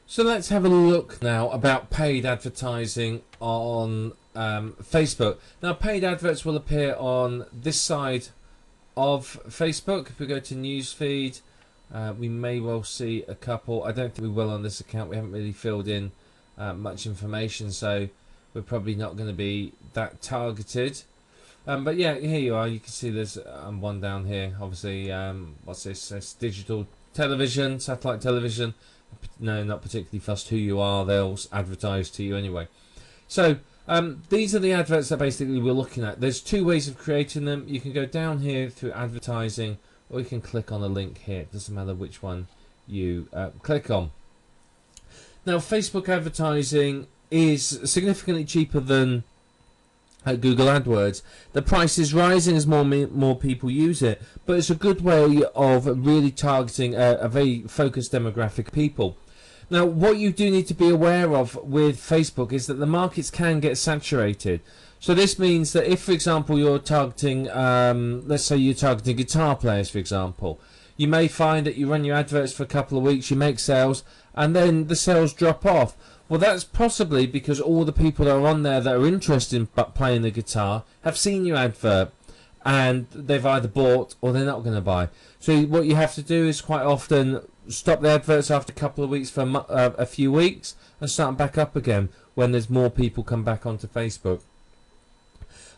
So let's have a look now about paid advertising on Facebook. Now, paid adverts will appear on this side of Facebook. If we go to newsfeed, we may well see a couple. I don't think we will on this account. We haven't really filled in much information, so we're probably not going to be that targeted. But yeah, here you are. You can see there's one down here. Obviously, what's this? It's digital television, satellite television. No, not particularly fussed who you are. They'll advertise to you anyway. So these are the adverts that basically we're looking at. There's two ways of creating them. You can go down here through advertising, or you can click on a link here. It doesn't matter which one you click on. Now, Facebook advertising is significantly cheaper than Google AdWords. The price is rising as more people use it, but it's a good way of really targeting a very focused demographic of people. Now, what you do need to be aware of with Facebook is that the markets can get saturated. So this means that if, for example, you're targeting, let's say you're targeting guitar players, for example, you may find that you run your adverts for a couple of weeks, you make sales, and then the sales drop off. Well, that's possibly because all the people that are on there that are interested in playing the guitar have seen your advert, and they've either bought or they're not going to buy. So what you have to do is quite often stop the adverts after a couple of weeks for a few weeks and start them back up again when there's more people come back onto Facebook.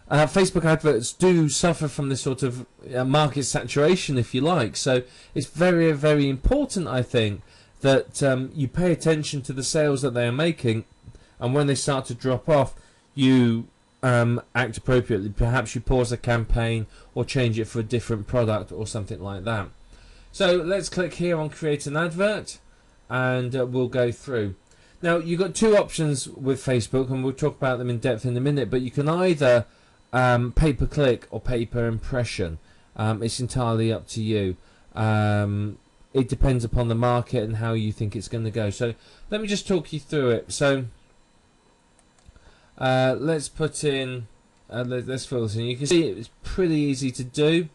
Facebook adverts do suffer from this sort of market saturation, if you like. So it's very, very important, I think, that you pay attention to the sales that they are making, and when they start to drop off, you act appropriately. Perhaps you pause the campaign or change it for a different product or something like that. So let's click here on create an advert, and we'll go through. Now, you've got two options with Facebook, and we'll talk about them in depth in a minute, but you can either pay per click or pay per impression. It's entirely up to you. It depends upon the market and how you think it's going to go. So let me just talk you through it. So let's put in, let's fill this in. You can see it's pretty easy to do.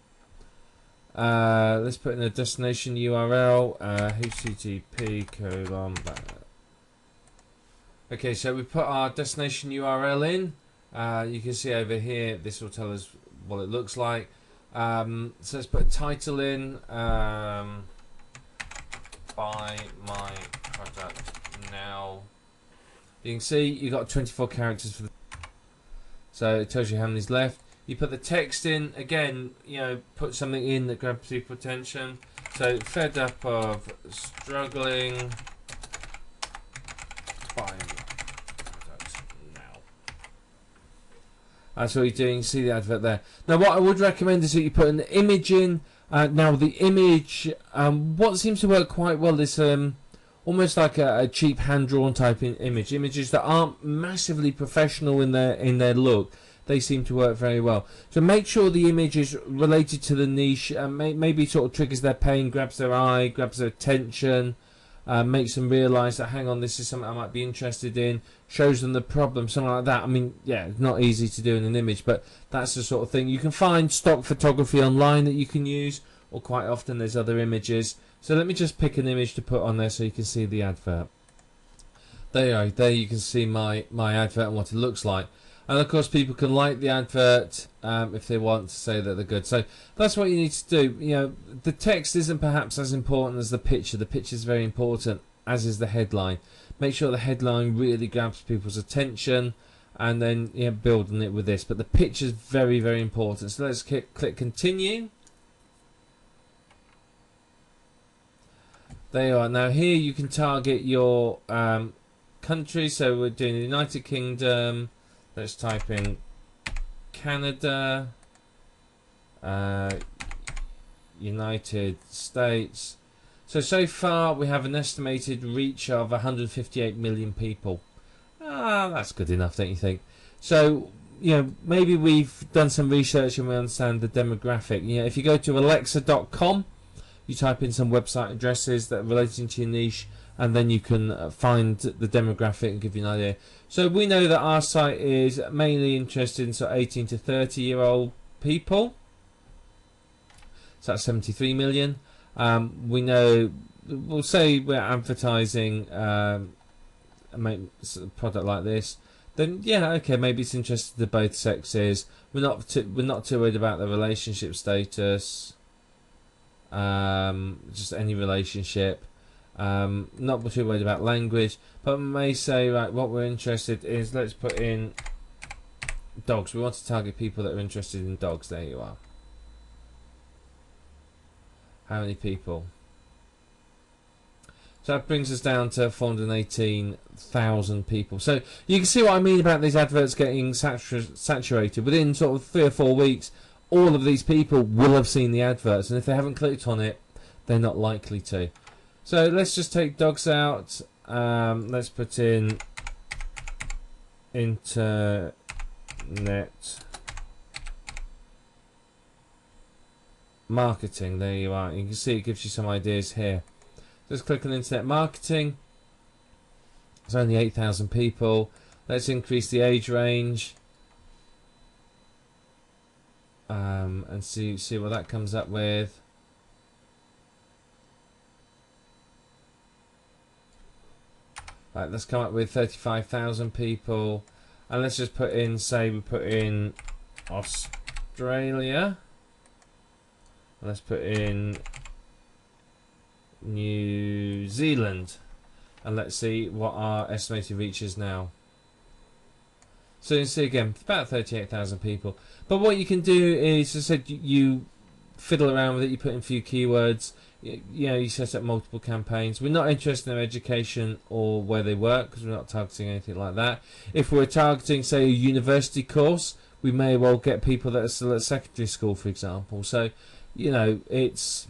Let's put in a destination URL, http:// Okay, so we put our destination URL in. You can see over here, this will tell us what it looks like. So let's put a title in. Buy my product now. You can see you got 24 characters for the, so it tells you how many's left. You put the text in again, you know, put something in that grabs people's attention. So fed up of struggling, buy product now. That's what you're doing. You see the advert there. Now, what I would recommend is that you put an image in. Now the image, what seems to work quite well is almost like a cheap hand-drawn type image. Images that aren't massively professional in their look, they seem to work very well. So make sure the image is related to the niche, maybe sort of triggers their pain, grabs their eye, grabs their attention, makes them realise that, hang on, this is something I might be interested in, shows them the problem, something like that. I mean, yeah, it's not easy to do in an image, but that's the sort of thing. You can find stock photography online that you can use, or quite often there's other images. So let me just pick an image to put on there so you can see the advert. There you are. There you can see my advert and what it looks like. And of course, people can like the advert if they want to say that they're good. So that's what you need to do. You know, the text isn't perhaps as important as the picture. The picture is very important, as is the headline. Make sure the headline really grabs people's attention, and then build on it with this. But the picture is very, very important. So let's click continue. There you are. Now here you can target your country. So we're doing the United Kingdom. Let's type in Canada, United States. So far we have an estimated reach of 158 million people. That's good enough, don't you think? So, you know, maybe we've done some research and we understand the demographic. You know, if you go to alexa.com, you type in some website addresses that are relating to your niche, and then you can find the demographic and give you an idea. So we know that our site is mainly interested in sort of 18 to 30-year-old people. So that's 73 million. We know we'll say we're advertising a product like this, then yeah, okay, maybe it's interested to both sexes. We're not too worried about the relationship status, just any relationship. Not too worried about language, but we may say, right, what we're interested is, let's put in dogs. We want to target people that are interested in dogs. There you are. How many people? So that brings us down to 418,000 people. So you can see what I mean about these adverts getting saturated. Within sort of 3 or 4 weeks, all of these people will have seen the adverts, and if they haven't clicked on it, they're not likely to. So let's just take dogs out. Let's put in internet marketing. There you are. You can see it gives you some ideas here. Just click on internet marketing. It's only 8,000 people. Let's increase the age range and see what that comes up with. Right, let's come up with 35,000 people, and let's just put in, say we put in Australia. Let's put in New Zealand, and let's see what our estimated reach is now. So you can see again, about 38,000 people. But what you can do is, as I said, you fiddle around with it. You put in a few keywords. You know, you set up multiple campaigns. We're not interested in their education or where they work, because we're not targeting anything like that. If we're targeting, say, a university course, we may well get people that are still at secondary school, for example. So, you know, it's,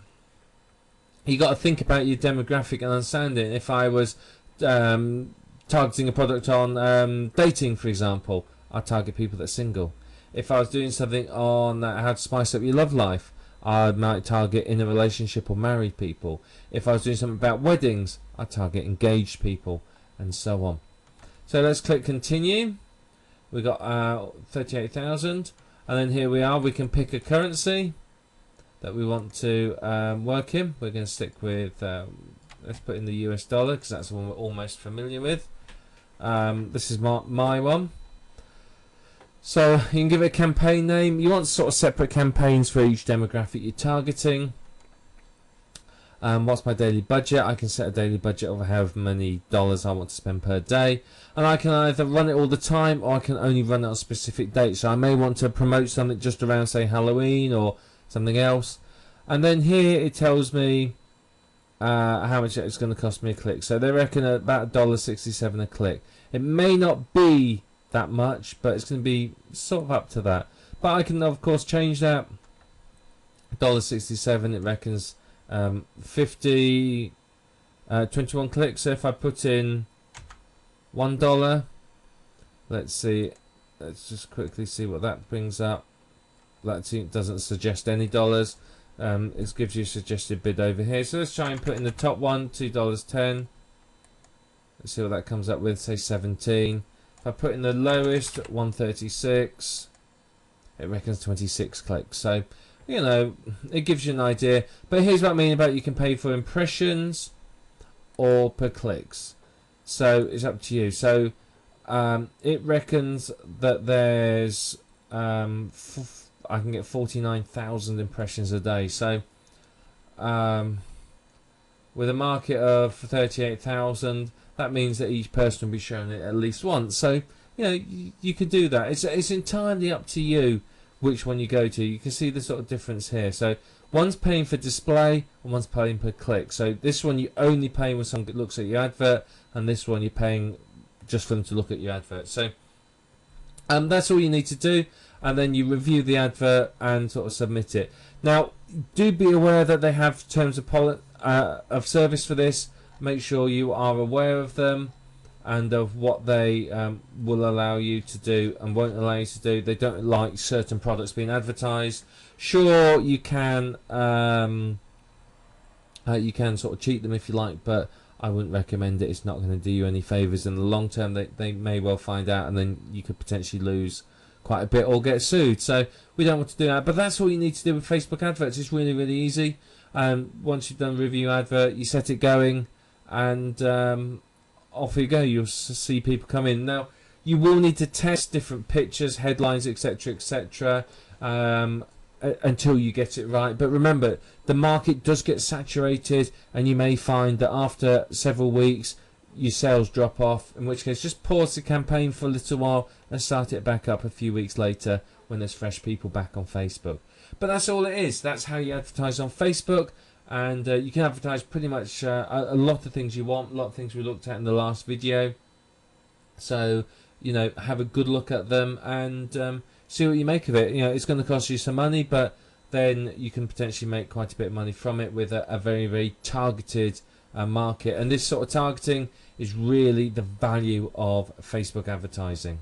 you got to think about your demographic and understand it. If I was targeting a product on dating, for example, I target people that are single. If I was doing something on how to spice up your love life, I might target in a relationship or married people. If I was doing something about weddings, I target engaged people, and so on. So let's click continue. We got 38,000, and then here we are. We can pick a currency that we want to work in. We're going to stick with, let's put in the US dollar, because that's the one we're almost familiar with. This is my one. So you can give it a campaign name. You want sort of separate campaigns for each demographic you're targeting. What's my daily budget? I can set a daily budget of however many dollars I want to spend per day, and I can either run it all the time, or I can only run it on specific dates. So I may want to promote something just around, say, Halloween or something else, and then here it tells me how much it's going to cost me a click. So they reckon about $1.67 a click. It may not be that much, but it's going to be sort of up to that. But I can of course change that. $1.67, it reckons 21 clicks. So if I put in $1, let's see, let's just quickly see what that brings up. That doesn't suggest any dollars. It gives you a suggested bid over here. So let's try and put in the top one, $2.10. Let's see what that comes up with, say 17. If I put in the lowest, 136, it reckons 26 clicks. So, you know, it gives you an idea. But here's what I mean about you can pay for impressions or per clicks. So it's up to you. So it reckons that there's I can get 49,000 impressions a day. So with a market of 38,000, that means that each person will be shown it at least once. So, you know, you could do that. It's entirely up to you which one you go to. You can see the sort of difference here. So one's paying for display and one's paying per click. So this one you only pay when someone looks at your advert, and this one you're paying just for them to look at your advert. So that's all you need to do, and then you review the advert and sort of submit it. Now, do be aware that they have terms of service for this. Make sure you are aware of them and of what they will allow you to do and won't allow you to do. They don't like certain products being advertised. Sure, you can sort of cheat them if you like, but I wouldn't recommend it. It's not going to do you any favours in the long term. They may well find out, and then you could potentially lose quite a bit or get sued. So we don't want to do that. But that's all you need to do with Facebook adverts. It's really, really easy. Once you've done review advert, you set it going, and off you go. You'll see people come in. Now, you will need to test different pictures, headlines, etc., etc., until you get it right. But remember, the market does get saturated, and you may find that after several weeks your sales drop off, in which case just pause the campaign for a little while and start it back up a few weeks later when there's fresh people back on Facebook. But that's all it is. That's how you advertise on Facebook, and you can advertise pretty much a lot of things you want, a lot of things we looked at in the last video. So, you know, have a good look at them and see what you make of it. You know, it's going to cost you some money, but then you can potentially make quite a bit of money from it with a very, very targeted market. And this sort of targeting is really the value of Facebook advertising.